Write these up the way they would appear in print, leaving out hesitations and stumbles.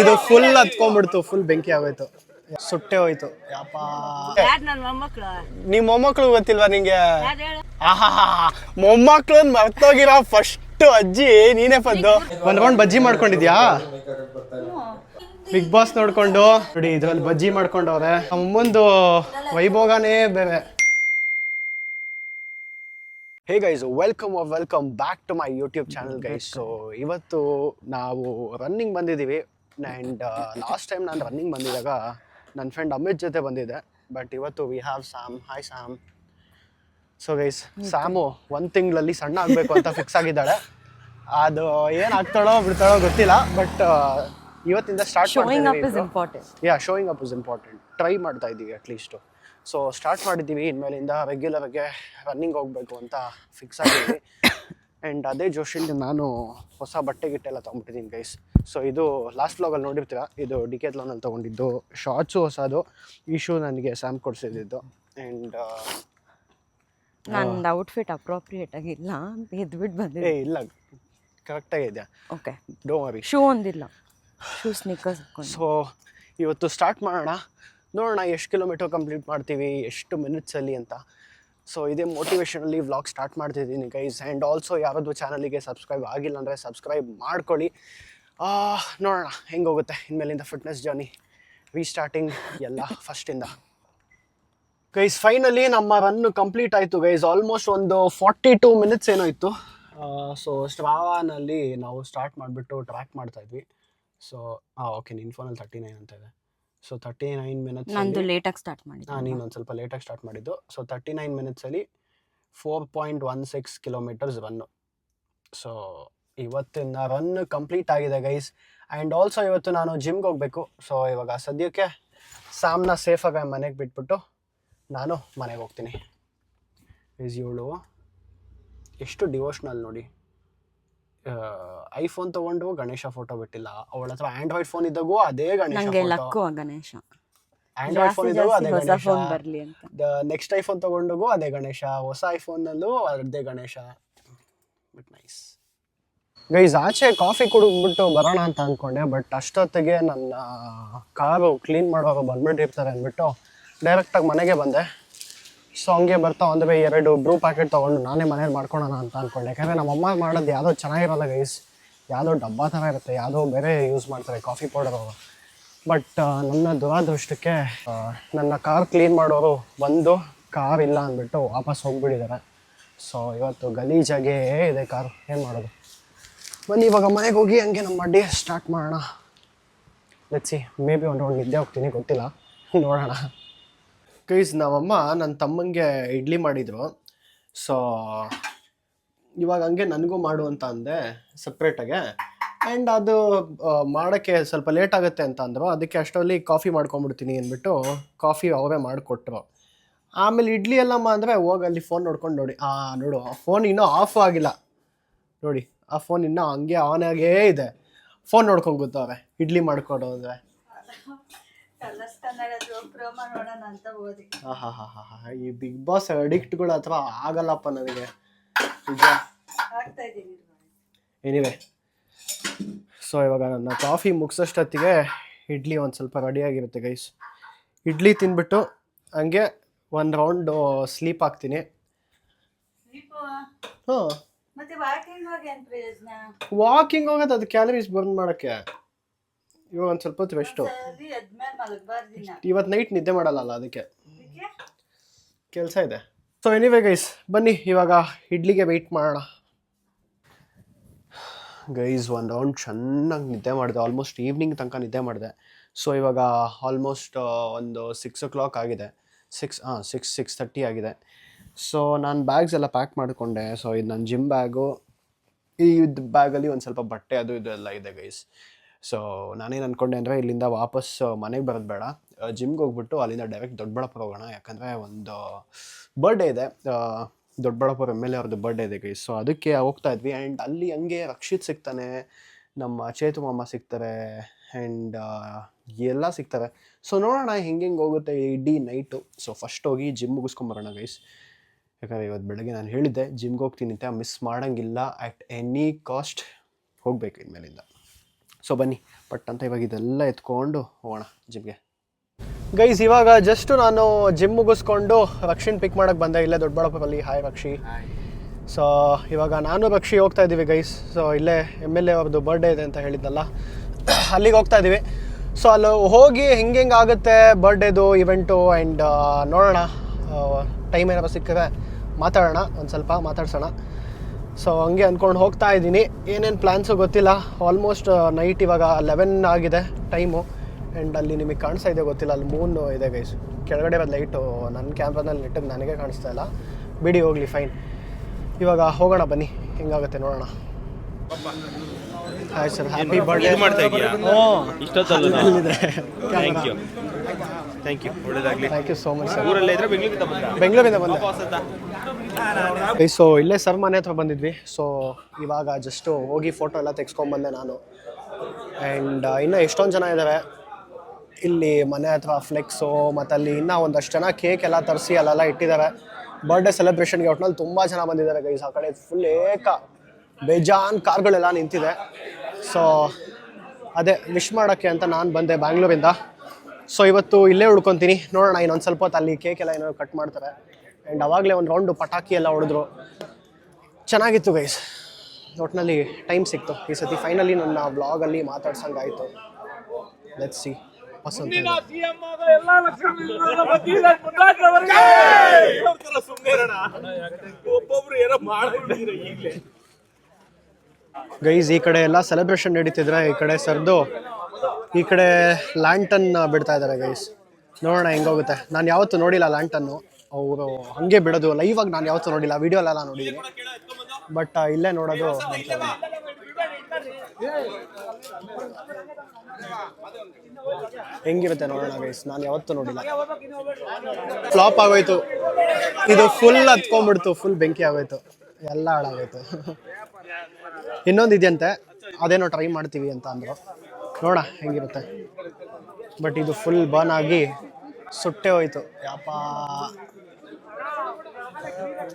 ಇದು full ಹತ್ಕೊಂಡ್ಬಿಡ್ತು, full ಬೆಂಕಿ ಆಗೋಯ್ತು, ಸುಟ್ಟೆ ಹೋಯ್ತು. ಯಪ್ಪ, ನಿಮ್ ಮೊಮ್ಮಕ್ಳು ಗೊತ್ತಿಲ್ವಾ ನಿಂಗೆ? ಆಹಾ, ಮೊಮ್ಮಕ್ಳನ್ ಮರ್ತೋಗಿರೋ ಫಸ್ಟ್ ಅಜ್ಜಿ ನೀನೇ ಬಂದು. ಒಂದ್ ರೌಂಡ್ ಬಜ್ಜಿ ಮಾಡ್ಕೊಂಡಿದ್ಯಾ? ಬಿಗ್ ಬಾಸ್ ನೋಡ್ಕೊಂಡು ನೋಡಿ, ಇದ್ರಲ್ಲಿ ಬಜ್ಜಿ ಮಾಡ್ಕೊಂಡವ್ರೆ. ಅಮ್ಮಂದು ವೈಭೋಗನೇ ಬೇರೆ. Hey guys, welcome back to my YouTube channel guys. So ಇವತ್ತು ನಾವು ರನ್ನಿಂಗ್ ಬಂದಿದ್ದೀವಿ. ಆ್ಯಂಡ್ ಲಾಸ್ಟ್ ಟೈಮ್ ನಾನು ರನ್ನಿಂಗ್ ಬಂದಿದ್ದಾಗ ನನ್ನ ಫ್ರೆಂಡ್ ಅಮಿತ್ ಜೊತೆ ಬಂದಿದ್ದೆ. ಬಟ್ ಇವತ್ತು we have Sam. Hi Sam. So guys, Sam 1 ತಿಂಗಳಲ್ಲಿ ಸಣ್ಣ ಆಗಬೇಕು ಅಂತ ಫಿಕ್ಸ್ ಆಗಿದ್ದಾಳೆ. ಅದು ಏನು ಆಗ್ತಾಳೋ ಬಿಡ್ತಾಳೋ ಗೊತ್ತಿಲ್ಲ, ಬಟ್ ಇವತ್ತಿಂದ start showing up is important. Showing up is important. Try ಮಾಡ್ತಾ ಇದ್ದೀವಿ ಅಟ್ಲೀಸ್ಟು. ಸೊ ಸ್ಟಾರ್ಟ್ ಮಾಡಿದ್ದೀವಿ. ಇನ್ಮೇಲಿಂದ ರೆಗ್ಯುಲರ್ಗೆ ರನ್ನಿಂಗ್ ಹೋಗಬೇಕು ಅಂತ ಫಿಕ್ಸ್ ಆಗಿದ್ದೀವಿ. ಆ್ಯಂಡ್ ಅದೇ ಜೋಶಿಂದ ನಾನು ಹೊಸ ಬಟ್ಟೆ ಗಿಟ್ಟೆಲ್ಲ ತೊಗೊಂಡ್ಬಿಟ್ಟಿದ್ದೀನಿ ಗೈಸ್. ಸೊ ಇದು ಲಾಸ್ಟ್ ವ್ಲಾಗಲ್ಲಿ ನೋಡಿರ್ತೀರ, ಇದು ಡಿಕೆತ್ಲಾನಲ್ಲಿ ತೊಗೊಂಡಿದ್ದು. ಶಾರ್ಟ್ಸು ಹೊಸದು, ಈ ಶೂ ನನಗೆ ಸ್ಯಾಮ್ ಕೊಡಿಸಿದ್ದು. ಆ್ಯಂಡ್ ನನ್ನ ಔಟ್ಫಿಟ್ ಅಪ್ರೋಪ್ರಿಯೇಟ್ ಆಗಿಲ್ಲ, ಎದ್ಬಿಟ್ಟು ಬಂದಿದೆ. ಇಲ್ಲ, ಕರೆಕ್ಟಾಗಿದೆ. Okay, don't worry. ಶೂ ಒಂದಿಲ್ಲ, ಶೂ ಸ್ನಿಕರ್ಸ್. ಸೊ ಇವತ್ತು ಸ್ಟಾರ್ಟ್ ಮಾಡೋಣ, ನೋಡೋಣ ಎಷ್ಟು ಕಿಲೋಮೀಟರ್ ಕಂಪ್ಲೀಟ್ ಮಾಡ್ತೀವಿ, ಎಷ್ಟು ಮಿನಿಟ್ಸಲ್ಲಿ ಅಂತ. ಸೊ ಇದೇ ಮೋಟಿವೇಶನಲ್ಲಿ ವ್ಲಾಗ್ ಸ್ಟಾರ್ಟ್ ಮಾಡ್ತಿದ್ದೀನಿ ಗೈಸ್. ಆ್ಯಂಡ್ ಆಲ್ಸೋ ಯಾರಾದರೂ ಚಾನಲಿಗೆ ಸಬ್ಸ್ಕ್ರೈಬ್ ಆಗಿಲ್ಲ ಅಂದರೆ ಸಬ್ಸ್ಕ್ರೈಬ್ ಮಾಡ್ಕೊಳ್ಳಿ. ನೋಡೋಣ ಹೆಂಗೆ ಹೋಗುತ್ತೆ ಇನ್ಮೇಲಿಂದ ಫಿಟ್ನೆಸ್ ಜರ್ನಿ. ರೀಸ್ಟಾರ್ಟಿಂಗ್ ಎಲ್ಲ ಫಸ್ಟಿಂದ ಗೈಸ್. ಫೈನಲಿ ನಮ್ಮ ರನ್ ಕಂಪ್ಲೀಟ್ ಆಯಿತು ಗೈಸ್. ಆಲ್ಮೋಸ್ಟ್ ಒಂದು 42 ಮಿನಿಟ್ಸ್ ಏನೋ ಇತ್ತು. ಸೊ ಸ್ಟ್ರಾವಾನಲ್ಲಿ ನಾವು ಸ್ಟಾರ್ಟ್ ಮಾಡಿಬಿಟ್ಟು ಟ್ರ್ಯಾಕ್ ಮಾಡ್ತಾಯಿದ್ವಿ. ಸೊ ಓಕೆ, ನಿನ್ನ ಫೋನಲ್ಲಿ 39 ಅಂತ ಇದೆ. So 39 minutes. ನಂದು ಲೇಟಾಗಿ ಸ್ಟಾರ್ಟ್ ಮಾಡಿದ್ದು. ನೀನು ಒಂದು ಸ್ವಲ್ಪ ಲೇಟಾಗಿ ಸ್ಟಾರ್ಟ್ ಮಾಡಿದ್ದು. ಸೊ 39 ಮಿನಿಟ್ಸಲ್ಲಿ 4.16 ಕಿಲೋಮೀಟರ್ಸ್ ರನ್ನು. ಸೊ ಇವತ್ತಿನ ರನ್ ಕಂಪ್ಲೀಟ್ ಆಗಿದೆ ಗೈಸ್. ಆ್ಯಂಡ್ ಆಲ್ಸೋ ಇವತ್ತು ನಾನು ಜಿಮ್ಗೆ ಹೋಗಬೇಕು. ಸೊ ಇವಾಗ ಸದ್ಯಕ್ಕೆ ಸ್ಯಾಮ್ನ ಸೇಫಾಗಿ ಮನೆಗೆ ಬಿಟ್ಬಿಟ್ಟು ನಾನು ಮನೆಗೆ ಹೋಗ್ತೀನಿ. ಇವಳು ಎಷ್ಟು ಡಿವೋಷ್ನಲ್ ನೋಡಿ. ಐಫೋನ್ ತಗೊಂಡು ಗಣೇಶ ಫೋಟೋ ಬಿಟ್ಟಿಲ್ಲ. ಅವಳ ಹತ್ರ ಆಂಡ್ರಾಯ್ಡ್ ಫೋನ್ ಇದ್ದಾಗೂ ಅದೇ ಗಣೇಶ. ಆಂಡ್ರಾಯ್ಡ್ ಫೋನ್ ಇದ್ದಾಗೂ ಅದೇ ಗಣೇಶ. ನೆಕ್ಸ್ಟ್ ಐಫೋನ್ ತಗೊಂಡಾಗೂ ಅದೇ ಗಣೇಶ. ಹೊಸ ಐಫೋನ್ನಲ್ಲೂ ಅದೇ ಗಣೇಶ. But nice guys. ಆಚೆ ಕಾಫಿ ಕುಡಿದ್ಬಿಟ್ಟು ಬರೋಣ ಅಂತ ಅಂದ್ಕೊಂಡೆ, ಬಟ್ ಅಷ್ಟೊತ್ತಿಗೆ ನನ್ನ ಕಾರು ಕ್ಲೀನ್ ಮಾಡೋರು ಬಂದ್ಬಿಟ್ಟಿರ್ತಾರೆ ಅಂದ್ಬಿಟ್ಟು ಡೈರೆಕ್ಟಾಗಿ ಮನೆಗೆ ಬಂದೆ. ಸೊ ಹಂಗೆ ಬರ್ತಾ ಅಂದರೆ 2 ಬ್ರೂ ಪ್ಯಾಕೆಟ್ ತೊಗೊಂಡು ನಾನೇ ಮನೇಲಿ ಮಾಡ್ಕೊಳೋಣ ಅಂತ ಅಂದ್ಕೊಂಡೆ. ಯಾಕಂದರೆ ನಮ್ಮಮ್ಮ ಮಾಡೋದು ಯಾವುದೋ ಚೆನ್ನಾಗಿರೋಲ್ಲ ಗೈಸ್. ಯಾವುದೋ ಡಬ್ಬ ಥರ ಇರುತ್ತೆ, ಯಾವುದೋ ಬೇರೆ ಯೂಸ್ ಮಾಡ್ತಾರೆ ಕಾಫಿ ಪೌಡರು. ಬಟ್ ನನ್ನ ದುರಾದೃಷ್ಟಕ್ಕೆ ನನ್ನ ಕಾರ್ ಕ್ಲೀನ್ ಮಾಡೋರು ಬಂದು ಕಾರ್ ಇಲ್ಲ ಅಂದ್ಬಿಟ್ಟು ವಾಪಸ್ ಹೋಗಿಬಿಟ್ಟಿದ್ದಾರೆ. ಸೊ ಇವತ್ತು ಗಲೀಜಾಗೇ ಇದೆ ಕಾರು, ಏನು ಮಾಡೋದು. ಬನ್ನಿ ಇವಾಗ ಮನೆಗೆ ಹೋಗಿ ಹಂಗೆ ನಮ್ಮ ಡೇ ಸ್ಟಾರ್ಟ್ ಮಾಡೋಣ. ಲೆಟ್ಸಿ, ಮೇ ಬಿ ಒಂದು ರೌಂಡ್ ನಿದ್ದೆ ಹೋಗ್ತೀನಿ, ಗೊತ್ತಿಲ್ಲ, ನೋಡೋಣ ಗೈಸ್. ನಮ್ಮಮ್ಮ ನನ್ನ ತಮ್ಮಂಗೆ ಇಡ್ಲಿ ಮಾಡಿದರು. ಸೊ ಇವಾಗ ಹಂಗೆ ನನಗೂ ಮಾಡು ಅಂತ ಅಂದೆ ಸಪ್ರೇಟಾಗೆ. ಆ್ಯಂಡ್ ಅದು ಮಾಡೋಕ್ಕೆ ಸ್ವಲ್ಪ ಲೇಟ್ ಆಗುತ್ತೆ ಅಂತ ಅಂದರು. ಅದಕ್ಕೆ ಅಷ್ಟರಲ್ಲಿ ಕಾಫಿ ಮಾಡ್ಕೊಂಬಿಡ್ತೀನಿ ಅಂದ್ಬಿಟ್ಟು ಕಾಫಿ ಅವರೇ ಮಾಡಿಕೊಟ್ರು. ಆಮೇಲೆ ಇಡ್ಲಿ ಎಲ್ಲಮ್ಮ ಅಂದರೆ ಹೋಗಿ ಅಲ್ಲಿ ಫೋನ್ ನೋಡ್ಕೊಂಡು ನೋಡಿ. ನೋಡು, ಆ ಫೋನ್ ಇನ್ನೂ ಆಫ್ ಆಗಿಲ್ಲ ನೋಡಿ. ಆ ಫೋನ್ ಇನ್ನೂ ಹಂಗೆ ಆನ್ ಆಗೇ ಇದೆ. ಫೋನ್ ನೋಡ್ಕೊಂಡು ಗೊತ್ತವ್ರೆ ಇಡ್ಲಿ ಮಾಡ್ಕೊಡು ಅಂದರೆ. ಈ ಬಿಗ್ ಬಾಸ್ ಅಡಿಕ್ಟ್ಗಳ ಹತ್ರ ಆಗಲ್ಲಪ್ಪ ನನಗೆ ನಿಜ. ಎನಿವೆ, ಸೊ ಇವಾಗ ನನ್ನ ಕಾಫಿ ಮುಗಿಸೋಷ್ಟೊತ್ತಿಗೆ ಇಡ್ಲಿ ಒಂದು ಸ್ವಲ್ಪ ರೆಡಿಯಾಗಿರುತ್ತೆ ಗೈಸ್. ಇಡ್ಲಿ ತಿಂದ್ಬಿಟ್ಟು ಹಂಗೆ 1 ರೌಂಡ್ ಸ್ಲೀಪ್ ಆಗ್ತೀನಿ. ವಾಕಿಂಗ್ ಹೋಗೋದು ಅದು ಕ್ಯಾಲರೀಸ್ ಬರ್ನ್ ಮಾಡೋಕ್ಕೆ. ಇವಾಗ ಒಂದು ಸ್ವಲ್ಪ ಹೊತ್ತು ರೆಸ್ಟು. ಇವತ್ತು ನೈಟ್ ನಿದ್ದೆ ಮಾಡಲ್ಲ, ಅದಕ್ಕೆ ಕೆಲಸ ಇದೆ. ಸೊ ಎನಿವೆ ಗೈಸ್, ಬನ್ನಿ ಇವಾಗ ಇಡ್ಲಿಗೆ ವೆಯ್ಟ್ ಮಾಡೋಣ. ಗೈಸ್, 1 ರೌಂಡ್ ಚೆನ್ನಾಗಿ ನಿದ್ದೆ ಮಾಡಿದೆ. ಆಲ್ಮೋಸ್ಟ್ ಈವ್ನಿಂಗ್ ತನಕ ನಿದ್ದೆ ಮಾಡಿದೆ. ಸೊ ಇವಾಗ ಆಲ್ಮೋಸ್ಟ್ ಒಂದು 6 o'clock ಆಗಿದೆ. 6:30 ಆಗಿದೆ. ಸೊ ನಾನು ಬ್ಯಾಗ್ಸ್ ಎಲ್ಲ ಪ್ಯಾಕ್ ಮಾಡಿಕೊಂಡೆ. ಸೊ ಇದು ನನ್ನ ಜಿಮ್ ಬ್ಯಾಗು. ಈ ಬ್ಯಾಗಲ್ಲಿ ಒಂದು ಸ್ವಲ್ಪ ಬಟ್ಟೆ ಅದು ಇದು ಎಲ್ಲ ಇದೆ ಗೈಸ್. ಸೊ ನಾನೇನು ಅಂದ್ಕೊಂಡೆ ಅಂದರೆ ಇಲ್ಲಿಂದ ವಾಪಸ್ ಮನೆಗೆ ಬರೋದು ಬೇಡ, ಜಿಮ್ಗೆ ಹೋಗ್ಬಿಟ್ಟು ಅಲ್ಲಿಂದ ಡೈರೆಕ್ಟ್ ದೊಡ್ಡಬಳ್ಳಾಪುರ ಹೋಗೋಣ. ಯಾಕಂದರೆ ಒಂದು ಬರ್ಡೇ ಇದೆ, ದೊಡ್ಡಬಳ್ಳಾಪುರ MLA ಅವ್ರದ್ದು ಬರ್ಡೇ ಇದೆ ಗೈಸ್. ಸೊ ಅದಕ್ಕೆ ಹೋಗ್ತಾ ಇದ್ವಿ. ಆ್ಯಂಡ್ ಅಲ್ಲಿ ಹಂಗೆ ರಕ್ಷಿತ್ ಸಿಗ್ತಾನೆ, ನಮ್ಮ ಚೇತು ಮಾಮ ಸಿಗ್ತಾರೆ, ಆ್ಯಂಡ್ ಎಲ್ಲ ಸಿಗ್ತಾರೆ. ಸೊ ನೋಡೋಣ ಹೆಂಗೆ ಹೋಗುತ್ತೆ ಇಡೀ ನೈಟು. ಸೊ ಫಸ್ಟ್ ಹೋಗಿ ಜಿಮ್ ಮುಗಿಸ್ಕೊಂಬರೋಣ ಗೈಸ್. ಯಾಕಂದರೆ ಇವತ್ತು ಬೆಳಗ್ಗೆ ನಾನು ಹೇಳಿದ್ದೆ ಜಿಮ್ಗೆ ಹೋಗ್ತೀನಿ ಅಂತ, ಮಿಸ್ ಮಾಡೋಂಗಿಲ್ಲ. ಅಟ್ ಎನಿ ಕಾಸ್ಟ್ ಹೋಗಬೇಕು ಇನ್ಮೇಲಿಂದ. ಸೊ ಬನ್ನಿ ಪಟ್ ಅಂತ ಇವಾಗ ಇದೆಲ್ಲ ಎತ್ಕೊಂಡು ಹೋಗೋಣ ಜಿಮ್ಗೆ. ಗೈಸ್ ಇವಾಗ ಜಸ್ಟ್ ನಾನು ಜಿಮ್ ಮುಗಿಸ್ಕೊಂಡು ರಕ್ಷಿನ್ ಪಿಕ್ ಮಾಡೋಕ್ಕೆ ಬಂದೆ ಇಲ್ಲೇ ದೊಡ್ಡಬಳ್ಳಾಪುರಲ್ಲಿ. ಹಾಯ್ ರಕ್ಷಿ. ಸೊ ಇವಾಗ ನಾನು ರಕ್ಷಿ ಹೋಗ್ತಾ ಇದ್ದೀವಿ ಗೈಸ್. ಸೊ ಇಲ್ಲೇ MLA ಅವ್ರದ್ದು ಬರ್ಡೇ ಇದೆ ಅಂತ ಹೇಳಿದ್ನಲ್ಲ, ಅಲ್ಲಿಗೆ ಹೋಗ್ತಾ ಇದ್ದೀವಿ. ಸೊ ಅಲ್ಲಿ ಹೋಗಿ ಹೆಂಗೆ ಆಗುತ್ತೆ ಬರ್ಡೇದು ಇವೆಂಟು ಆ್ಯಂಡ್ ನೋಡೋಣ, ಟೈಮ್ ಏನಾರು ಸಿಕ್ಕಿದ್ರೆ ಮಾತಾಡೋಣ, ಒಂದು ಸ್ವಲ್ಪ ಮಾತಾಡ್ಸೋಣ. ಸೊ ಹಂಗೆ ಅಂದ್ಕೊಂಡು ಹೋಗ್ತಾ ಇದ್ದೀನಿ. ಏನೇನು ಪ್ಲ್ಯಾನ್ಸು ಗೊತ್ತಿಲ್ಲ. ಆಲ್ಮೋಸ್ಟ್ ನೈಟ್ ಇವಾಗ 11 ಆಗಿದೆ ಟೈಮು. ಆ್ಯಂಡ್ ಅಲ್ಲಿ ನಿಮಗೆ ಕಾಣಿಸ್ತಾ ಇದೆ ಗೊತ್ತಿಲ್ಲ, ಅಲ್ಲಿ ಮೂನು ಇದೆ ಗೈಸ್. ಕೆಳಗಡೆ ಒಂದು ಲೈಟು ನನ್ನ ಕ್ಯಾಮ್ರಾದಲ್ಲಿ ನೆಟ್ಟಿಗೆ ನನಗೆ ಕಾಣಿಸ್ತಾ ಇಲ್ಲ, ಬಿಡಿ ಹೋಗಲಿ ಫೈನ್. ಇವಾಗ ಹೋಗೋಣ ಬನ್ನಿ, ಹೆಂಗಾಗುತ್ತೆ ನೋಡೋಣ. Hi sir, happy birthday. Thank you, ಒಳ್ಳೆಯದಾಗಲಿ. Thank you so much sir. ಊರಲ್ಲೇ ಇದ್ರೆ ಬೆಂಗಳೂರಿಂದ ಬಂದೆ. ಸೊ ಇಲ್ಲೇ ಸರ್ ಮನೆ ಹತ್ರ ಬಂದಿದ್ವಿ. ಸೊ ಇವಾಗ ಜಸ್ಟು ಹೋಗಿ ಫೋಟೋ ಎಲ್ಲ ತೆಗೆಸ್ಕೊಂಬಂದೆ ನಾನು. ಆ್ಯಂಡ್ ಇನ್ನೂ ಎಷ್ಟೊಂದು ಜನ ಇದ್ದಾರೆ ಇಲ್ಲಿ ಮನೆ ಹತ್ರ, ಫ್ಲೆಕ್ಸು ಮತ್ತು ಅಲ್ಲಿ ಇನ್ನೂ ಒಂದಷ್ಟು ಜನ ಕೇಕ್ ಎಲ್ಲ ತರಿಸಿ ಅಲ್ಲೆಲ್ಲ ಇಟ್ಟಿದ್ದಾರೆ ಬರ್ಡೇ ಸೆಲೆಬ್ರೇಷನ್ಗೆ. ಒಟ್ಟಿನಲ್ಲಿ ತುಂಬ ಜನ ಬಂದಿದ್ದಾರೆ ಗೈಸ್. ಆ ಕಡೆ ಫುಲ್ ಬೇಜಾನ್ ಕಾರ್ಗಳೆಲ್ಲ ನಿಂತಿದೆ. ಸೊ ಅದೇ ವಿಶ್ ಮಾಡೋಕ್ಕೆ ಅಂತ ನಾನು ಬಂದೆ ಬ್ಯಾಂಗ್ಳೂರಿಂದ. ಸೊ ಇವತ್ತು ಇಲ್ಲೇ ಉಳ್ಕೊತೀನಿ. ನೋಡೋಣ ಇನ್ನೊಂದು ಸ್ವಲ್ಪ ಹೊತ್ತು ಅಲ್ಲಿ ಕೇಕ್ ಎಲ್ಲ ಏನಾದ್ರು ಕಟ್ ಮಾಡ್ತಾರೆ. ಆ್ಯಂಡ್ ಅವಾಗಲೇ ಒಂದು ರೌಂಡು ಪಟಾಕಿ ಎಲ್ಲ ಹೊಡೆದ್ರು, ಚೆನ್ನಾಗಿತ್ತು ಗೈಸ್. ಒಟ್ಟಿನಲ್ಲಿ ಟೈಮ್ ಸಿಕ್ತು ಈ ಸತಿ. ಫೈನಲಿ ನನ್ನ ವ್ಲಾಗಲ್ಲಿ ಮಾತಾಡ್ಸಂಗಾಯಿತು. ಲೆಟ್ಸ್ ಸಿ ಪಸಂದ್. ಗೈಸ್ ಈ ಕಡೆ ಎಲ್ಲ ಸೆಲೆಬ್ರೇಷನ್ ನಡೀತಿದ್ರೆ, ಈ ಕಡೆ ಸರ್ದು ಈ ಕಡೆ ಲ್ಯಾಂಟನ್ ಬಿಡ್ತಾ ಇದ್ದಾರೆ ಗೈಸ್. ನೋಡೋಣ ಹೆಂಗೋಗುತ್ತೆ. ನಾನು ಯಾವತ್ತೂ ನೋಡಿಲ್ಲ ಲ್ಯಾಂಟನ್ನು, ಅವರು ಹಾಗೆ ಬಿಡೋದು ಲೈವ್ ಆಗಿ ನಾನು ಯಾವತ್ತೂ ನೋಡಿಲ್ಲ, ವಿಡಿಯೋಲೆಲ್ಲ ನೋಡಿದ್ದೀನಿ. ಬಟ್ ಇಲ್ಲೇ ನೋಡೋದು ಹೆಂಗಿರುತ್ತೆ ನೋಡೋಣ ಗೈಸ್. ನಾನು ಯಾವತ್ತೂ ನೋಡಿಲ್ಲ. ಫ್ಲಾಪ್ ಆಗೋಯ್ತು ಇದು, ಫುಲ್ ಹತ್ಕೊಂಡ್ಬಿಡ್ತು, ಫುಲ್ ಬೆಂಕಿ ಆಗೋಯ್ತು, ಎಲ್ಲ ಹಾಳಾಗೋಯ್ತು. ಇನ್ನೊಂದು ಇದೆಯಂತೆ, ಅದೇನೋ ಟ್ರೈ ಮಾಡ್ತೀವಿ ಅಂತ ಅಂದರು, ನೋಡ ಹೆಂಗಿರುತ್ತೆ. ಬಟ್ ಇದು ಫುಲ್ ಬರ್ನ್ ಆಗಿ ಸುಟ್ಟೆ ಹೋಯ್ತು. ಯಪ್ಪ,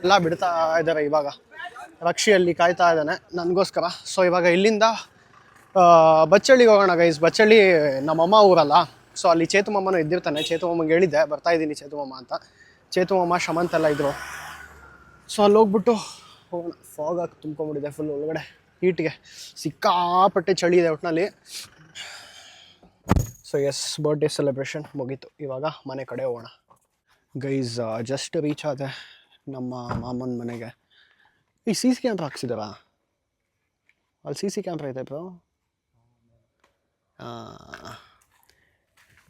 ಎಲ್ಲ ಬಿಡ್ತಾ ಇದ್ದಾರೆ ಇವಾಗ. ರಕ್ಷಿಯಲ್ಲಿ ಕಾಯ್ತಾ ಇದ್ದಾನೆ ನನಗೋಸ್ಕರ. ಸೊ ಇವಾಗ ಇಲ್ಲಿಂದ ಬಚ್ಚಳ್ಳಿಗೆ ಹೋಗೋಣ ಗೈಸ್. ಬಚ್ಚಳ್ಳಿ ನಮ್ಮಮ್ಮ ಊರಲ್ಲ. ಸೊ ಅಲ್ಲಿ ಚೇತುಮಮ್ಮನೂ ಇದ್ದಿರ್ತಾನೆ. ಚೇತುಮಮ್ಮಗೆ ಹೇಳಿದ್ದೆ ಬರ್ತಾ ಇದ್ದೀನಿ ಚೇತುಮಮ್ಮ ಅಂತ. ಚೇತುಮಮ್ಮ ಶಮಂತ್ ಎಲ್ಲ ಇದ್ದರು. ಸೊ ಅಲ್ಲಿ ಹೋಗ್ಬಿಟ್ಟು ಹೋಗೋಣ. ಫಾಗಾಗಿ ತುಂಬ್ಕೊಂಡ್ಬಿಟ್ಟಿದೆ ಫುಲ್ ಒಳಗಡೆ, ಹೀಟ್ಗೆ ಸಿಕ್ಕಾಪಟ್ಟೆ ಚಳಿ ಇದೆ ಒಟ್ಟಿನಲ್ಲಿ. ಸೊ ಎಸ್, ಬರ್ಡೇ ಸೆಲೆಬ್ರೇಷನ್ ಮುಗೀತು. ಇವಾಗ ಮನೆ ಕಡೆ ಹೋಗೋಣ ಗೈಸ್. ಜಸ್ಟ್ ರೀಚ್ ಆದೆ ನಮ್ಮ ಮಾಮನ ಮನೆಗೆ. ಈ CC ಕ್ಯಾಮ್ರಾ ಹಾಕ್ಸಿದಾರಾ? ಅಲ್ಲಿ CC ಕ್ಯಾಮ್ರಾ ಇದೆ ಬ್ರೋ.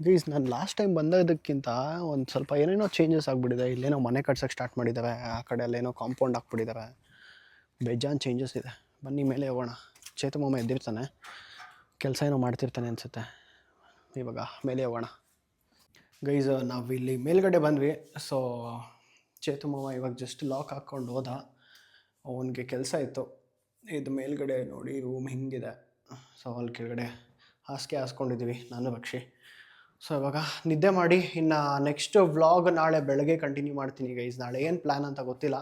ಗೈಸ್ ನಾನು ಲಾಸ್ಟ್ ಟೈಮ್ ಬಂದದಕ್ಕಿಂತ ಒಂದು ಸ್ವಲ್ಪ ಏನೇನೋ ಚೇಂಜಸ್ ಆಗಿಬಿಟ್ಟಿದೆ. ಇಲ್ಲೇನೋ ಮನೆ ಕಟ್ಸೋಕ್ಕೆ ಸ್ಟಾರ್ಟ್ ಮಾಡಿದ್ದಾರೆ, ಆ ಕಡೆ ಅಲ್ಲೇನೋ ಕಾಂಪೌಂಡ್ ಹಾಕ್ಬಿಟ್ಟಿದ್ದಾರೆ. ಬೇಜಾನ್ ಚೇಂಜಸ್ ಇದೆ. ಬನ್ನಿ ಮೇಲೆ ಹೋಗೋಣ. ಚೇತುಮಮ್ಮ ಎದ್ದಿರ್ತಾನೆ, ಕೆಲಸ ಏನೋ ಮಾಡ್ತಿರ್ತಾನೆ ಅನಿಸುತ್ತೆ. ಇವಾಗ ಮೇಲೆ ಹೋಗೋಣ ಗೈಸ್. ನಾವು ಇಲ್ಲಿ ಮೇಲ್ಗಡೆ ಬಂದ್ವಿ. ಸೊ ಚೇತುಮಮ್ಮ ಇವಾಗ ಜಸ್ಟ್ ಲಾಕ್ ಹಾಕ್ಕೊಂಡು ಹೋದ. ಅವನಿಗೆ ಕೆಲಸ ಇತ್ತು. ಇದು ಮೇಲ್ಗಡೆ ನೋಡಿ ರೂಮ್ ಹಿಂಗಿದೆ. ಸೊ ಅಲ್ಲಿ ಕೆಳಗಡೆ ಹಾಸಿಗೆ ಹಾಸ್ಕೊಂಡಿದ್ದೀವಿ ನಾನು ರಕ್ಷಿ. ಸೊ ಇವಾಗ ನಿದ್ದೆ ಮಾಡಿ ಇನ್ನು ನೆಕ್ಸ್ಟ್ ವ್ಲಾಗ್ ನಾಳೆ ಬೆಳಗ್ಗೆ ಕಂಟಿನ್ಯೂ ಮಾಡ್ತೀನಿ ಗೈಸ್. ನಾಳೆ ಏನು ಪ್ಲ್ಯಾನ್ ಅಂತ ಗೊತ್ತಿಲ್ಲ,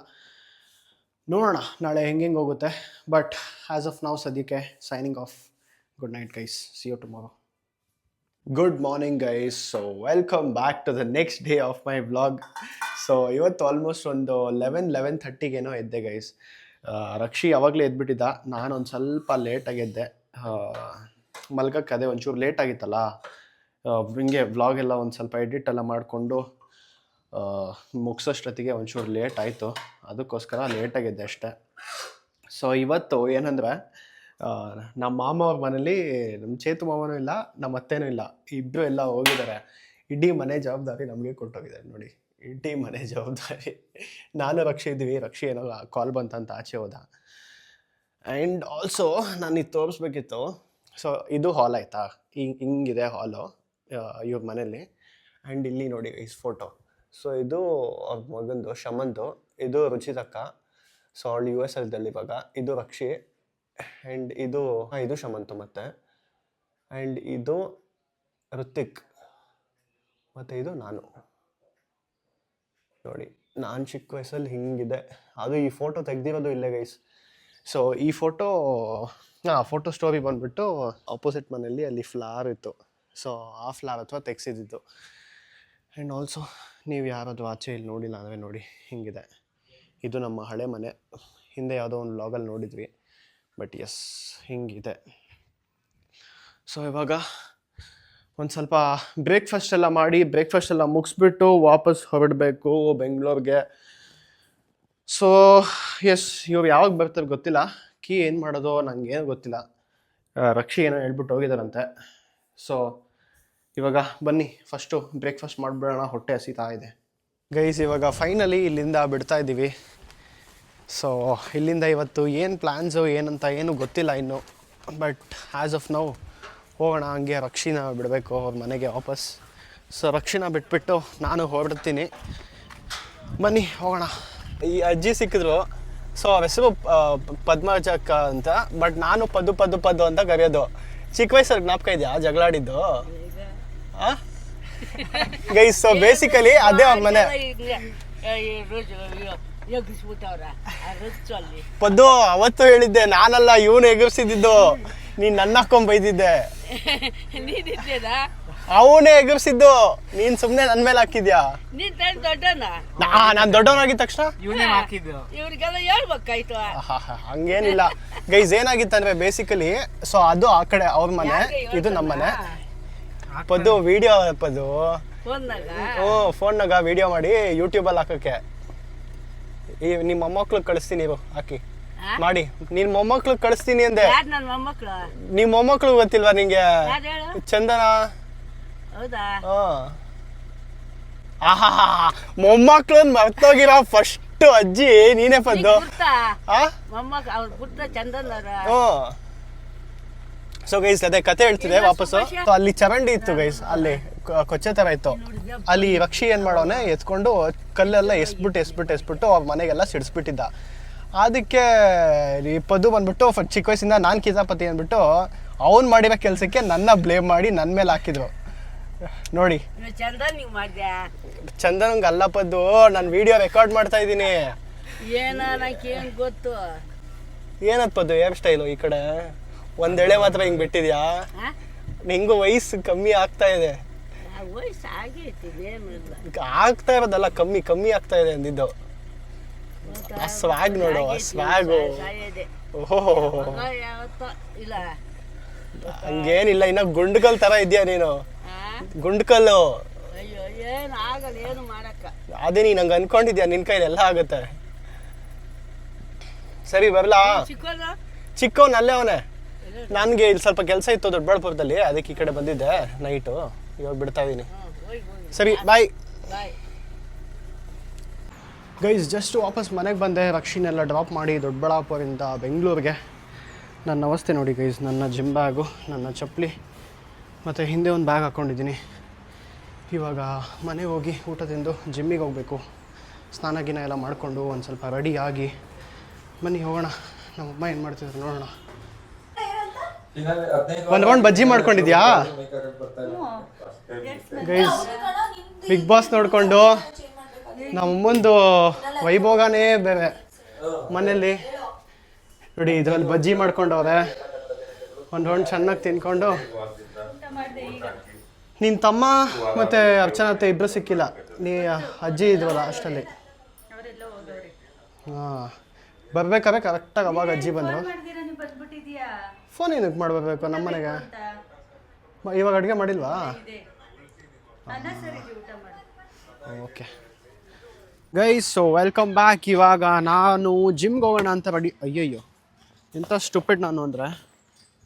ನೋಡೋಣ ನಾಳೆ ಹೆಂಗೆ ಹೋಗುತ್ತೆ. ಬಟ್ ಆ್ಯಸ್ ಆಫ್ ನಾವು ಸದ್ಯಕ್ಕೆ signing off. Good night guys, see you tomorrow. Good morning guys. So welcome back to the next day of my vlog. So ಇವತ್ತು ಆಲ್ಮೋಸ್ಟ್ ಒಂದು 11:30 ಎದ್ದೆ ಗೈಸ್. ರಕ್ಷಿ ಯಾವಾಗಲೇ ಎದ್ಬಿಟ್ಟಿದ್ದ. ನಾನೊಂದು ಸ್ವಲ್ಪ ಲೇಟಾಗಿ ಎದ್ದೆ ಮಲ್ಗಕ್ಕೆ. ಅದೇ ಒಂಚೂರು ಲೇಟಾಗಿತ್ತಲ್ಲ, ಹಿಂಗೆ ವ್ಲಾಗ್ ಎಲ್ಲ ಒಂದು ಸ್ವಲ್ಪ ಎಡಿಟ್ ಎಲ್ಲ ಮಾಡಿಕೊಂಡು ಮುಗಿಸೋಷ್ಟೊತ್ತಿಗೆ ಒಂಚೂರು ಲೇಟ್ ಆಯಿತು. ಅದಕ್ಕೋಸ್ಕರ ಲೇಟಾಗಿದ್ದೆ ಅಷ್ಟೆ. ಸೊ ಇವತ್ತು ಏನಂದರೆ, ನಮ್ಮ ಮಾಮ ಅವ್ರ ಮನೇಲಿ ನಮ್ಮ ಚೇತು ಮಾಮನೂ ಇಲ್ಲ, ನಮ್ಮ ಅತ್ತೆನೂ ಇಲ್ಲ, ಇಬ್ಬರು ಎಲ್ಲ ಹೋಗಿದ್ದಾರೆ. ಇಡೀ ಮನೆ ಜವಾಬ್ದಾರಿ ನಮಗೆ ಕೊಟ್ಟೋಗಿದ್ದಾರೆ ನೋಡಿ. ಇಡೀ ಮನೆ ಜವಾಬ್ದಾರಿ ನಾನು ರಕ್ಷಿ ಇದ್ದೀವಿ. ರಕ್ಷಿ ಏನೋ ಕಾಲ್ ಬಂತಂತ ಆಚೆ ಹೋದ. ಆ್ಯಂಡ್ ಆಲ್ಸೋ ನಾನು ಇದು ತೋರಿಸ್ಬೇಕಿತ್ತು. ಸೊ ಇದು ಹಾಲ್ ಆಯಿತಾ, ಹಿಂಗಿದೆ ಹಾಲು ಇವ್ರ ಮನೇಲಿ. ಆ್ಯಂಡ್ ಇಲ್ಲಿ ನೋಡಿ ಈ ಫೋಟೋ. ಸೊ ಇದು ಅವ್ರ ಮಗಂದು ಶಮಂತು, ಇದು ರುಚಿತಕ್ಕ. ಸೊ ಅವಳು US ಇದ್ದಲ್ಲಿ ಇವಾಗ. ಇದು ರಕ್ಷಿ. ಆ್ಯಂಡ್ ಇದು ಇದು ಶಮಂತು ಮತ್ತು. ಆ್ಯಂಡ್ ಇದು ಋತಿಕ್ ಮತ್ತು ಇದು ನಾನು. ನೋಡಿ ನಾನು ಚಿಕ್ಕ ವಯಸ್ಸಲ್ಲಿ ಹಿಂಗಿದೆ. ಅದು ಈ ಫೋಟೋ ತೆಗ್ದಿರೋದು ಇಲ್ಲೇ ಗೈಸ್. ಸೊ ಈ ಫೋಟೋ ಸ್ಟೋರಿ ಬಂದ್ಬಿಟ್ಟು ಆಪೋಸಿಟ್ ಮನೆಯಲ್ಲಿ ಅಲ್ಲಿ ಫ್ಲವರ್ ಇತ್ತು. ಸೊ ಆ ಫ್ಲವರ್ ಅಥವಾ ತೆಗ್ಸಿದ್ದು. ಆ್ಯಂಡ್ ಆಲ್ಸೋ ನೀವು ಯಾರಾದರೂ ಆಚೆ ಇಲ್ಲಿ ನೋಡಿಲ್ಲ ಅಂದರೆ ನೋಡಿ ಹಿಂಗಿದೆ. ಇದು ನಮ್ಮ ಹಳೆ ಮನೆ. ಹಿಂದೆ ಯಾವುದೋ ಒಂದು ವ್ಲಾಗಲ್ಲಿ ನೋಡಿದ್ವಿ. ಬಟ್ ಎಸ್ ಹಿಂಗಿದೆ. ಸೊ ಇವಾಗ ಒಂದು ಸ್ವಲ್ಪ ಬ್ರೇಕ್ಫಾಸ್ಟ್ ಎಲ್ಲ ಮುಗಿಸ್ಬಿಟ್ಟು ವಾಪಸ್ ಹೊರಡಬೇಕು ಬೆಂಗಳೂರಿಗೆ. ಸೊ ಎಸ್ ಇವ್ರು ಯಾವಾಗ ಬರ್ತಾರೆ ಗೊತ್ತಿಲ್ಲ. ಕೀ ಏನು ಮಾಡೋದು ನನಗೇನು ಗೊತ್ತಿಲ್ಲ. ರಕ್ಷಿ ಏನೋ ಹೇಳ್ಬಿಟ್ಟು ಹೋಗಿದ್ದಾರಂತೆ. ಸೊ ಇವಾಗ ಬನ್ನಿ ಫಸ್ಟು ಬ್ರೇಕ್ಫಾಸ್ಟ್ ಮಾಡಿಬಿಡೋಣ, ಹೊಟ್ಟೆ ಹಸಿತಾ ಇದೆ. ಗೈಸ್ ಇವಾಗ ಫೈನಲಿ ಇಲ್ಲಿಂದ ಬಿಡ್ತಾ ಇದ್ದೀವಿ. ಸೊ ಇಲ್ಲಿಂದ ಇವತ್ತು ಏನು ಪ್ಲ್ಯಾನ್ಸು ಏನಂತ ಏನೂ ಗೊತ್ತಿಲ್ಲ ಇನ್ನು. ಬಟ್ ಆ್ಯಸ್ ಆಫ್ ನೌ ಹೋಗೋಣ. ಹಂಗೆ ರಕ್ಷಿನ ಬಿಡಬೇಕು ಅವ್ರ ಮನೆಗೆ ವಾಪಸ್. ಸೊ ರಕ್ಷಿನ ಬಿಟ್ಬಿಟ್ಟು ನಾನು ಹೊರಡ್ತೀನಿ. ಬನ್ನಿ ಹೋಗೋಣ. ಈ ಅಜ್ಜಿ ಸಿಕ್ಕಿದ್ರು. ಸೊ ಅವ್ರ ಹೆಸರು ಪದ್ಮಜಕ್ಕ ಅಂತ. ಬಟ್ ನಾನು ಪದ್ದು ಅಂತ ಕರೆಯೋದು. ಚಿಕ್ಕ ವಯಸ್ಸಲ್ಲಿ ಜ್ಞಾಪಕ ಇದೆಯಾ ಜಗಳಾಡಿದ್ದು? ಗೈಸ್ ಸೊ ಬೇಸಿಕಲಿ ಅದೇ ಅವ್ರ ಮನೆ. ಪದ್ದು ಅವತ್ತು ಹೇಳಿದ್ದೆ ನಾನಲ್ಲ, ಇವನು ಎಗರ್ಸಿದ್ದು. ನೀನ್ ನನ್ನ ಹಾಕೊಂಡ್ ಬೈದಿದ್ದೆ. ಅವನೇ ಎಗರ್ಸಿದ್ದು, ನೀನ್ ಸುಮ್ನೆ ನನ್ ಮೇಲೆ ಹಾಕಿದ್ಯಾ? ನಾನ್ ದೊಡ್ಡವನಾಗಿದ್ದ ತಕ್ಷಣ ಹಂಗೇನಿಲ್ಲ. ಗೈಸ್ ಏನಾಗಿತ್ತಂದ್ರೆ ಬೇಸಿಕಲಿ ಸೊ ಅದು ಆ ಕಡೆ ಅವ್ರ ಮನೆ, ಇದು ನಮ್ಮ ಮನೆ. ಪದ್ದು ವಿಡಿಯೋ ಪದ್ದು ಫೋನ್ನಾಗ ವಿಡಿಯೋ ಮಾಡಿ ಯೂಟ್ಯೂಬಲ್ಲಿ ಹಾಕಕ್ಕೆ. ಈ ನಿಮ್ಮ ಮೊಮ್ಮಕ್ಳು ಕಳಿಸ್ತೀನಿ, ಇರು ಹಾಕಿ ಮಾಡಿ. ನಿನ್ ಮೊಮ್ಮಕ್ಳು ಕಳಿಸ್ತೀನಿ ಅಂದೆ. ನಿಮ್ ಮೊಮ್ಮಕ್ಳು ಗೊತ್ತಿಲ್ವಾ ನಿಂಗೆ? ಚಂದನ. ಮೊಮ್ಮಕ್ಳು ಮರ್ತೋಗಿರೋ ಫಸ್ಟ್ ಅಜ್ಜಿ ನೀನೇ ಪದ್ದು. ಸೊ ಗೈಸ್ ಅದೇ ಕತೆ ಹೇಳ್ತಿದೆ ವಾಪಸ್ಸು. ಅಲ್ಲಿ ಚರಂಡಿ ಇತ್ತು ಗೈಸ್, ಅಲ್ಲಿ ಕೊಚ್ಚೆ ತರ ಇತ್ತು. ಅಲ್ಲಿ ರಕ್ಷಿ ಏನ್ ಮಾಡೋನೆ ಎತ್ಕೊಂಡು ಕಲ್ಲೆಲ್ಲ ಎಸ್ಬಿಟ್ಟು ಅವ್ರ ಮನೆಗೆಲ್ಲ ಸಿಡಿಸ್ಬಿಟ್ಟಿದ್ದ. ಅದಕ್ಕೆ ಈ ಪದ್ದು ಬಂದ್ಬಿಟ್ಟು ಚಿಕ್ಕ ವಯಸ್ಸಿಂದ ನಾನು ಕಿತಾಪತಿ ಅಂದ್ಬಿಟ್ಟು ಅವ್ನು ಮಾಡಿರೋ ಕೆಲಸಕ್ಕೆ ನನ್ನ ಬ್ಲೇಮ್ ಮಾಡಿ ನನ್ನ ಮೇಲೆ ಹಾಕಿದ್ರು. ನೋಡಿ ಚಂದನ್ಗೆ ಅಲ್ಲ ಪದ್ದು, ನಾನು ವಿಡಿಯೋ ರೆಕಾರ್ಡ್ ಮಾಡ್ತಾ ಇದ್ದೀನಿ. ಗೊತ್ತು ಏನತ್ ಪದ್ದು ಹೇರ್ ಸ್ಟೈಲು ಈ ಕಡೆ ಒಂದೆಳೆ ಮಾತ್ರ ಹಿಂಗ್ ಬಿಟ್ಟಿದ್ಯಾ? ನಿಂಗು ವಯಸ್ಸು ಕಮ್ಮಿ ಆಗ್ತಾ ಇದೆ. ಆಗ್ತಾ ಇರೋದಲ್ಲ, ಕಮ್ಮಿ ಆಗ್ತಾ ಇದೆ ಅಂದಿದ್ದು. ಆ ಸ್ವಾಗ್ ನೋಡು, ಆ ಸ್ವಾಗು. ಓಹೋ ಹಂಗೇನಿಲ್ಲ, ಇನ್ನ ಗುಂಡ್ಕಲ್ ತರ ಇದೆಯಾ ನೀನು? ಗುಂಡ್ಕಲ್ಲು ಅದೇ ನೀನ್ ಹಂಗ ಅನ್ಕೊಂಡಿದ್ಯಾ? ನಿನ್ ಕೈಲಿ ಎಲ್ಲ ಆಗುತ್ತೆ. ಸರಿ ಬರ್ಲಾ? ಚಿಕ್ಕವನ್ ಅಲ್ಲೇ ಅವನೇ. ನನ್ಗೆ ಇಲ್ಲಿ ಸ್ವಲ್ಪ ಕೆಲಸ ಇತ್ತು ದೊಡ್ಡಬಳ್ಳಾಪುರದಲ್ಲಿ, ಅದಕ್ಕೆ ಈ ಕಡೆ ಬಂದಿದ್ದೆ ನೈಟು. ಇವಾಗ ಬಿಡ್ತಾ ಇದೀನಿ. ಸರಿ ಬಾಯ್. ಗೈಸ್ ಜಸ್ಟ್ ವಾಪಸ್ ಮನೆಗೆ ಬಂದೆ. ರಕ್ಷಿನೆಲ್ಲ ಡ್ರಾಪ್ ಮಾಡಿ ದೊಡ್ಡಬಳ್ಳಾಪುರದಿಂದ ಬೆಂಗಳೂರಿಗೆ. ನನ್ನ ಅವಸ್ಥೆ ನೋಡಿ ಗೈಸ್. ನನ್ನ ಜಿಮ್ ಬ್ಯಾಗು, ನನ್ನ ಚಪ್ಪಲಿ ಮತ್ತು ಹಿಂದೆ ಒಂದು ಬ್ಯಾಗ್ ಹಾಕ್ಕೊಂಡಿದ್ದೀನಿ. ಇವಾಗ ಮನೆಗೆ ಹೋಗಿ ಊಟ ತಿಂದು ಜಿಮ್ಮಿಗೆ ಹೋಗಬೇಕು. ಸ್ನಾನ ಗಿನ ಎಲ್ಲ ಮಾಡಿಕೊಂಡು ಒಂದು ಸ್ವಲ್ಪ ರೆಡಿ ಆಗಿ ಬನ್ನಿ ಹೋಗೋಣ. ನಮ್ಮಮ್ಮ ಏನು ಮಾಡ್ತಿದ್ರು ನೋಡೋಣ. ಒಂದು round bajji ಮಾಡ್ಕೊಂಡಿದ್ಯಾ guys? Big boss ನೋಡಿಕೊಂಡು ನಮ್ಮಮ್ಮಂದು ವೈಭೋಗನೇ ಬೇರೆ. ಮನೇಲಿ ನೋಡಿ ಇದರಲ್ಲಿ ಬಜ್ಜಿ ಮಾಡ್ಕೊಂಡವ್ರೆ. ಒಂದು ರೌಂಡ್ ಚೆನ್ನಾಗಿ ತಿನ್ಕೊಂಡು. ನಿನ್ನ ತಮ್ಮ ಮತ್ತು ಅರ್ಚನಾ ಇಬ್ಬರು ಸಿಕ್ಕಿಲ್ಲ. ನೀ ಅಜ್ಜಿ ಇದ್ವಲ್ಲ ಅಷ್ಟಲ್ಲಿ. ಹಾಂ ಬರ್ಬೇಕಾದ್ರೆ ಕರೆಕ್ಟಾಗಿ ಅವಾಗ ಅಜ್ಜಿ ಬಂದರು. ಫೋನ್ ಏನಕ್ಕೆ ಮಾಡಬೇಕು ನಮ್ಮ ಮನೆಗೆ? ಇವಾಗ ಅಡುಗೆ ಮಾಡಿಲ್ವಾ? Okay guys so welcome back. ಇವಾಗ ನಾನು ಜಿಮ್ಗೆ ಹೋಗೋಣ ಅಂತ ರೆಡಿ. ಅಯ್ಯಯ್ಯೋ ಎಂಥ ಸ್ಟುಪಿಡ್ ನಾನು ಅಂದರೆ,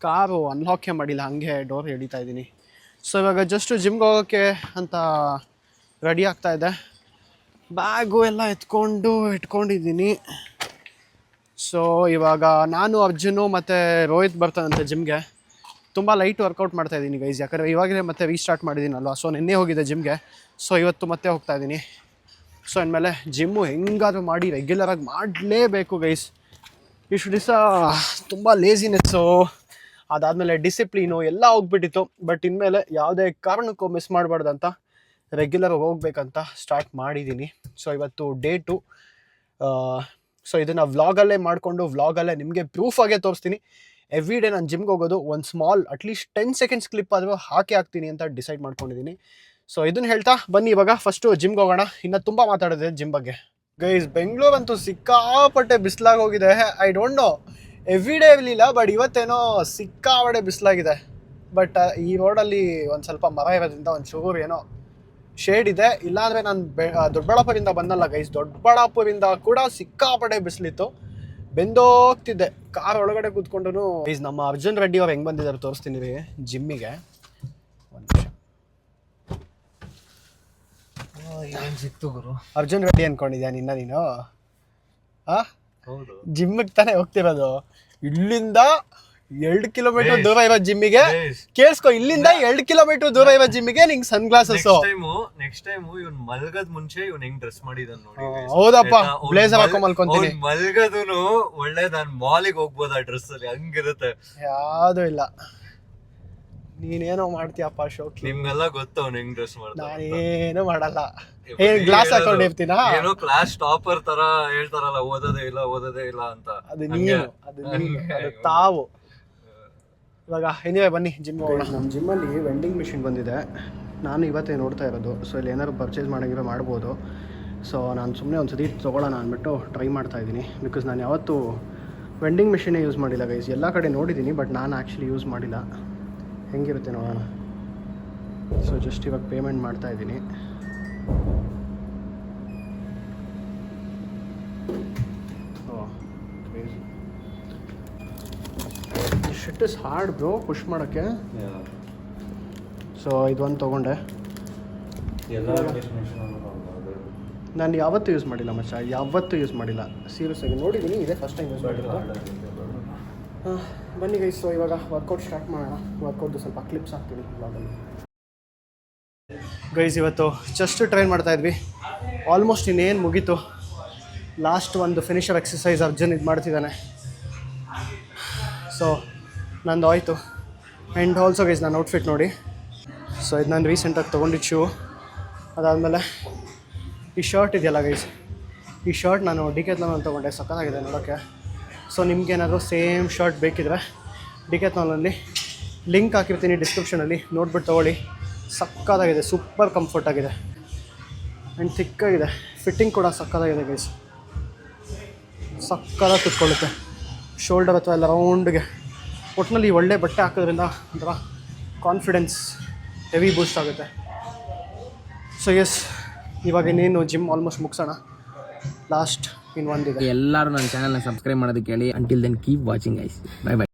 ಕಾರು ಅನ್ಲಾಕೇ ಮಾಡಿಲ್ಲ, ಹಾಗೆ ಡೋರ್ ಹಿಡಿತಾ ಇದ್ದೀನಿ. ಸೊ ಇವಾಗ ಜಸ್ಟು ಜಿಮ್ಗೆ ಹೋಗೋಕ್ಕೆ ಅಂತ ರೆಡಿ ಆಗ್ತಾಯಿದ್ದೆ. ಬ್ಯಾಗು ಎಲ್ಲ ಇಟ್ಕೊಂಡಿದ್ದೀನಿ. ಸೊ ಇವಾಗ ನಾನು ಅರ್ಜುನು ಮತ್ತು ರೋಹಿತ್ ಬರ್ತಾನಂತೆ ಜಿಮ್ಗೆ. ತುಂಬ ಲೈಟ್ ವರ್ಕೌಟ್ ಮಾಡ್ತಾಯಿದ್ದೀನಿ ಗೈಸ್, ಯಾಕಂದರೆ ಇವಾಗಲೇ ಮತ್ತೆ ರೀಸ್ಟಾರ್ಟ್ ಮಾಡಿದ್ದೀನಲ್ವ. ಸೊ ನಿನ್ನೆ ಹೋಗಿದ್ದೆ ಜಿಮ್ಗೆ. ಸೊ ಇವತ್ತು ಮತ್ತೆ ಹೋಗ್ತಾಯಿದ್ದೀನಿ. ಸೊ ಇನ್ಮೇಲೆ ಜಿಮ್ಮು ಹೆಂಗಾದರೂ ಮಾಡಿ ರೆಗ್ಯುಲರಾಗಿ ಮಾಡಲೇಬೇಕು ಗೈಸ್. ಇಷ್ಟು ದಿವಸ ತುಂಬ ಲೇಸಿನೆಸ್ಸು, ಅದಾದಮೇಲೆ ಡಿಸಿಪ್ಲೀನು ಎಲ್ಲ ಹೋಗ್ಬಿಟ್ಟಿತ್ತು. ಬಟ್ ಇನ್ಮೇಲೆ ಯಾವುದೇ ಕಾರಣಕ್ಕೂ ಮಿಸ್ ಮಾಡಬಾರ್ದಂತ ರೆಗ್ಯುಲರ್ ಹೋಗ್ಬೇಕಂತ ಸ್ಟಾರ್ಟ್ ಮಾಡಿದ್ದೀನಿ. ಸೊ ಇವತ್ತು ಡೇ 2. ಸೊ ಇದನ್ನು ವ್ಲಾಗಲ್ಲೇ ಮಾಡಿಕೊಂಡು ವ್ಲಾಗಲ್ಲೇ ನಿಮಗೆ ಪ್ರೂಫ್ ಆಗೇ ತೋರಿಸ್ತೀನಿ. ಎವ್ರಿ ಡೇ ನಾನು ಜಿಮ್ಗೆ ಹೋಗೋದು ಒಂದು ಸ್ಮಾಲ್ ಅಟ್ಲೀಸ್ಟ್ 10 ಸೆಕೆಂಡ್ಸ್ ಕ್ಲಿಪ್ ಆದರೂ ಹಾಕ್ತೀನಿ ಅಂತ ಡಿಸೈಡ್ ಮಾಡ್ಕೊಂಡಿದ್ದೀನಿ. ಸೊ ಇದನ್ನು ಹೇಳ್ತಾ ಬನ್ನಿ ಇವಾಗ ಫಸ್ಟು ಜಿಮ್ಗೆ ಹೋಗೋಣ. ಇನ್ನು ತುಂಬ ಮಾತಾಡೋದಿದೆ ಜಿಮ್ ಬಗ್ಗೆ. ಗೈಸ್, ಬೆಂಗಳೂರು ಅಂತೂ ಸಿಕ್ಕಾಪಟ್ಟೆ ಬಿಸಿಲಾಗಿ ಹೋಗಿದೆ. I don't know every day ಇರಲಿಲ್ಲ, ಬಟ್ ಇವತ್ತೇನೋ ಸಿಕ್ಕಾಪಟ್ಟೆ ಬಿಸಿಲಾಗಿದೆ. ಬಟ್ ಈ ರೋಡಲ್ಲಿ ಒಂದು ಸ್ವಲ್ಪ ಮರ ಇರೋದ್ರಿಂದ ಒಂದು ಚೂರು ಏನೋ ಶೇಡ್ ಇದೆ. ಇಲ್ಲಾಂದರೆ ನಾನು ದೊಡ್ಡಬಳ್ಳಾಪುರದಿಂದ ಬಂದಲ್ಲ ಗೈಸ್, ದೊಡ್ಡಬಳ್ಳಾಪುರದಿಂದ ಕೂಡ ಸಿಕ್ಕಾಪಟ್ಟೆ ಬಿಸಿಲಿತ್ತು, ಬೆಂದೋಗ್ತಿದ್ದೆ ಕಾರ್ ಒಳಗಡೆ ಕೂತ್ಕೊಂಡು. ಗೈಸ್, ನಮ್ಮ ಅರ್ಜುನ್ ರೆಡ್ಡಿ ಅವ್ರು ಹೆಂಗೆ ಬಂದಿದ್ದಾರೆ ತೋರಿಸ್ತೀನಿ ರೀ ಜಿಮ್ಮಿಗೆ. ಒಂದು ನಿಮಿಷ. ಸಿಕ್ತು ಗುರು. ಅರ್ಜುನ್ ರೆಡ್ಡಿ ಅನ್ಕೊಂಡಿದ್ಯಾ ನೀನು? ಹೌದು, ಜಿಮ್ಮಿಗೆ ತಾನೇ ಹೋಗ್ತಿರೋದು. ಇಲ್ಲಿಂದ 2 ಕಿಲೋಮೀಟರ್ ದೂರ ಇರೋ ಜಿಮ್ಮಿಗೆ ಕೇಳಿಸ್ಕೊ, ಇಲ್ಲಿಂದ 2 ಕಿಲೋಮೀಟರ್ ದೂರ ಇರೋ ಜಿಮ್ಮಿಗೆ ನಿಂಗೆ ಸನ್ ಗ್ಲಾಸಸ್. ನೆಕ್ಸ್ಟ್ ಟೈಮ್ ಇವ್ನ್ ಮಲ್ಗದ್ ಮುಂಚೆ ಇವ್ನ್ ಹೆಂಗ್ ಡ್ರೆಸ್ ಮಾಡಿದನ್ ನೋಡಿ. ಹೌದಪ್ಪ, ಬ್ಲೇಸರ್ ಹಾಕೊಂಡ್ ಮಲ್ಕೊಂತೀನಿ. ಮಲ್ಗದೂನು ಒಳ್ಳೆ ನಾನ್ ಮಾಲಿಗೆ ಹೋಗ್ಬೋದು ಆ ಡ್ರೆಸ್ ಅಲ್ಲಿ, ಹಂಗಿರುತ್ತೆ. ಯಾವ್ದು ಇಲ್ಲ, ನೀನೇನೋ ಮಾಡ್ತೀಯಪ್ಪ ಶೋಕಿ. ನಿಮ್ಗೆಲ್ಲ ಗೊತ್ತ ಅವ್ನ್ ಹೆಂಗ್ ಡ್ರೆಸ್ ಮಾಡ್ತಾನೆ. ನಾನೇನು ಮಾಡಲ್ಲ, ಏನ್ ಗ್ಲಾಸ್ ಹಾಕೊಂಡಿರ್ತೀನ. ಏನೋ ಕ್ಲಾಸ್ ಟಾಪರ್ ತರ ಹೇಳ್ತಾರಲ್ಲ, ಓದೋದೇ ಇಲ್ಲ ಅಂತ. ಅದು ನೀನು, ಅದು ತಾವು. ಇವಾಗ ಎನಿವೆ ಬನ್ನಿ ಜಿಮ್ ಹೋಗೋಣ. ನಮ್ಮ ಜಿಮ್ಮಲ್ಲಿ ವೆಂಡಿಂಗ್ ಮಿಷಿನ್ ಬಂದಿದೆ. ನಾನು ಇವತ್ತೇ ನೋಡ್ತಾ ಇರೋದು. ಸೊ ಇಲ್ಲಿ ಏನಾದ್ರು ಪರ್ಚೇಸ್ ಮಾಡೋಂಗಿರೋ ಮಾಡ್ಬೋದು. ಸೊ ನಾನು ಸುಮ್ಮನೆ ಒಂದು ಸತಿ ತೊಗೊಳ್ಳೋಣ ಅಂದ್ಬಿಟ್ಟು ಟ್ರೈ ಮಾಡ್ತಾ ಇದ್ದೀನಿ. ಬಿಕಾಸ್ ನಾನು ಯಾವತ್ತೂ ವೆಂಡಿಂಗ್ ಮಿಷಿನೇ ಯೂಸ್ ಮಾಡಿಲ್ಲ ಗೈಸ್. ಎಲ್ಲ ಕಡೆ ನೋಡಿದ್ದೀನಿ, ಬಟ್ ನಾನು ಆ್ಯಕ್ಚುಲಿ ಯೂಸ್ ಮಾಡಿಲ್ಲ. ಹೆಂಗಿರುತ್ತೆ ನೋಡೋಣ. ಸೊ ಜಸ್ಟ್ ಇವಾಗ ಪೇಮೆಂಟ್ ಮಾಡ್ತಾ ಇದ್ದೀನಿ. ಶಿಟ್ ಇಸ್ ಹಾರ್ಡ್ ಬ್ರೋ ಪುಷ್ ಮಾಡೋಕ್ಕೆ. ಸೊ ಇದೊಂದು ತೊಗೊಂಡೆ. ನಾನು ಯಾವತ್ತೂ ಯೂಸ್ ಮಾಡಿಲ್ಲ ಮಚ್ಚ, ಯಾವತ್ತೂ ಯೂಸ್ ಮಾಡಿಲ್ಲ ಸೀರಿಯಸ್ ಆಗಿ. ನೋಡಿದ್ದೀನಿ, ಇದೇ ಫಸ್ಟ್ ಟೈಮ್ ಯೂಸ್ ಮಾಡಿರೋದು. ಬನ್ನಿ ಗೈಸ್, ಸೊ ಇವಾಗ ವರ್ಕೌಟ್ ಸ್ಟಾರ್ಟ್ ಮಾಡೋಣ. ವರ್ಕೌಟ್ದು ಸ್ವಲ್ಪ ಕ್ಲಿಪ್ಸ್ ಹಾಕ್ತೀನಿ ಬ್ಲಾಗಲ್ಲಿ. ಗೈಸ್, ಇವತ್ತು ಚೆಸ್ಟ್ ಟ್ರೈನ್ ಮಾಡ್ತಾಯಿದ್ವಿ. ಆಲ್ಮೋಸ್ಟ್ ಇನ್ನೇನು ಮುಗೀತು. ಲಾಸ್ಟ್ ಒಂದು ಫಿನಿಷರ್ ಎಕ್ಸಸೈಸ್ ಅರ್ಜುನ್ ಇದು ಮಾಡ್ತಿದ್ದಾನೆ. ಸೊ ನಂದು ಆಯಿತು. ಆ್ಯಂಡ್ ಆಲ್ಸೋ ಗೈಸ್, ನನ್ನ ಔಟ್ಫಿಟ್ ನೋಡಿ. ಸೊ ಇದು ನಾನು ರೀಸೆಂಟಾಗಿ ತೊಗೊಂಡಿದ್ದು ಶೂ. ಅದಾದಮೇಲೆ ಈ ಶರ್ಟ್ ಇದೆಯಲ್ಲ ಗೈಸ್, ಈ ಶರ್ಟ್ ನಾನು ಡಿಕೆತ್ಲಾನಲ್ಲಿ ತೊಗೊಂಡೆ. ಸಕ್ಕತ್ತಾಗಿದೆ ನೋಡೋಕ್ಕೆ. ಸೊ ನಿಮ್ಗೇನಾದರೂ ಸೇಮ್ ಶರ್ಟ್ ಬೇಕಿದ್ರೆ ಡಿಕೆತ್ಲಾನಲ್ಲಿ ಲಿಂಕ್ ಹಾಕಿರ್ತೀನಿ ಡಿಸ್ಕ್ರಿಪ್ಷನಲ್ಲಿ, ನೋಡ್ಬಿಟ್ಟು ತೊಗೊಳ್ಳಿ. ಸಕ್ಕತ್ತಾಗಿದೆ, ಸೂಪರ್ ಕಂಫರ್ಟ್ ಆಗಿದೆ ಆ್ಯಂಡ್ ಥಿಕ್ಕಾಗಿದೆ. ಫಿಟ್ಟಿಂಗ್ ಕೂಡ ಸಕ್ಕತ್ತಾಗಿದೆ ಗೈಸ್, ಸಕ್ಕತ್ತಾಗಿ ಕುತ್ಕೊಳ್ಳುತ್ತೆ ಶೋಲ್ಡರ್ ಅಥವಾ ಎಲ್ಲ ರೌಂಡ್ಗೆ. ಒಟ್ಟಿನಲ್ಲಿ ಒಳ್ಳೆ ಬಟ್ಟೆ ಹಾಕೋದ್ರಿಂದ ಒಂಥರ ಕಾನ್ಫಿಡೆನ್ಸ್ ಹೆವಿ ಬೂಸ್ಟ್ ಆಗುತ್ತೆ. ಸೊ ಎಸ್, ಇವಾಗ ಇನ್ನೇನು ಜಿಮ್ ಆಲ್ಮೋಸ್ಟ್ ಮುಗಿಸೋಣ. ಲಾಸ್ಟ್ ಇನ್ನೊಂದಿದೆ. ಎಲ್ಲರೂ ನನ್ನ ಚಾನಲ್ನ ಸಬ್ಸ್ಕ್ರೈಬ್ ಮಾಡೋದಕ್ಕೆ ಹೇಳಿ. Until then keep watching guys. Bye by.